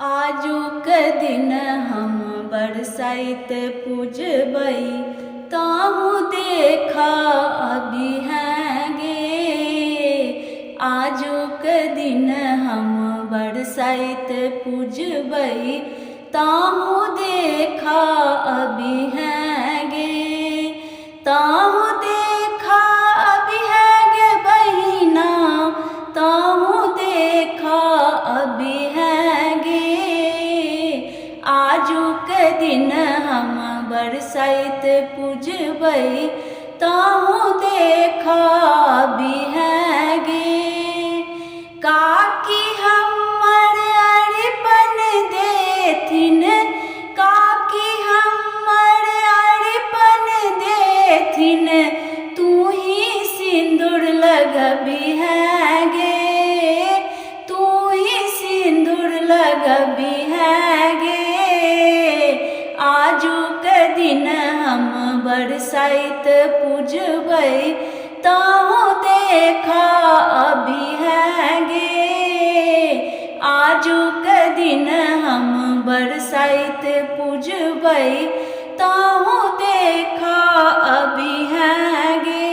आजुक दिन हम बरसाइत पूजबई ताहू देखा अभी हैंगे। आजुक दिन हम बरसाइत पूजबई ताहू देखा अभी हैंगे। ताहू देखा अभी हैंगे बहिना, ताहू देखा अभी हैंगे। आजुक दिन हम बरसाइत पूजबई ताहू देखा अभी हैंगे। काकी हमर अरिपन देथिन, काकी हमर अरिपन देथिन, तू ही सिंदूर लगबी हैंगे, तू ही सिंदूर लगबी हैंगे। आजुक दिन हम बरसाइत पूजबई ताहू देखा अभी हैंगे। आजुक दिन हम बरसाइत पूजबई ताहू देखा अभी हैंगे।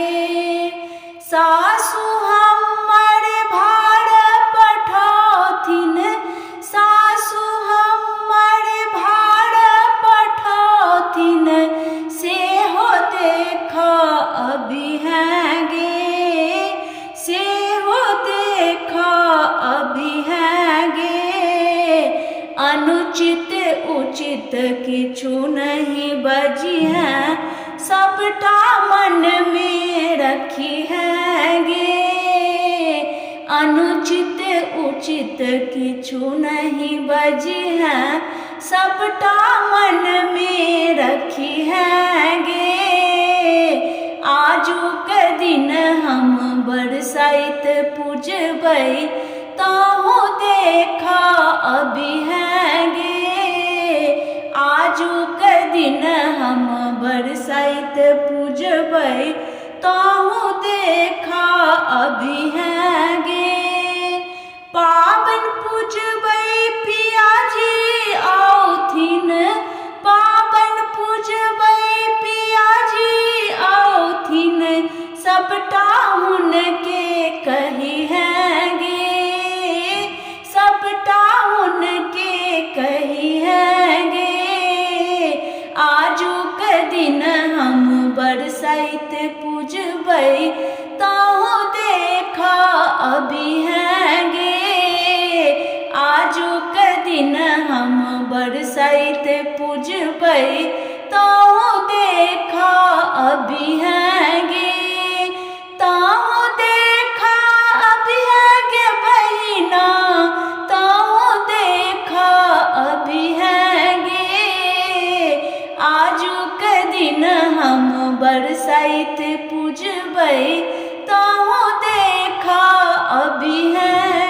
सासु हमर भाड़ पठौथिन, सासु हमर भाड़ पठौथिन, सेहो देखा अभी हैंगे, सेहो देखा अभी हैंगे। अनुचित उचित किछु नहीं बजी है, सबटा मन में रखी हैंगे। अनुचित उचित किछु नहीं बजी है, सबटा मन में रखी हैंगे। आजुक दिन हम बरसाइत पूजबई ताहू देखा अभी हैंगे। आजुक दिन हम बरसाइत पूजबई ताहू देखा अभी हैंगे। पावन पूजबई पियाजी औथिन, पावन पूजबई पियाजी औथिन, सबटा हुनके कही हैंगे, सबटा हुनके कही हैंगे। आजुक दिन हम बरसाइत पूजबई ताहू देखा अभी हैंगे। आजुक दिन हम बरसाइत पूजबई ताहू देखा अभी हैंगे। ताहू देखा अभी हैंगे बहिना, ताहू देखा अभी हैंगे। आजुक दिन हम बरसाइत पूजबई ताहू देखा अभी हैंगे।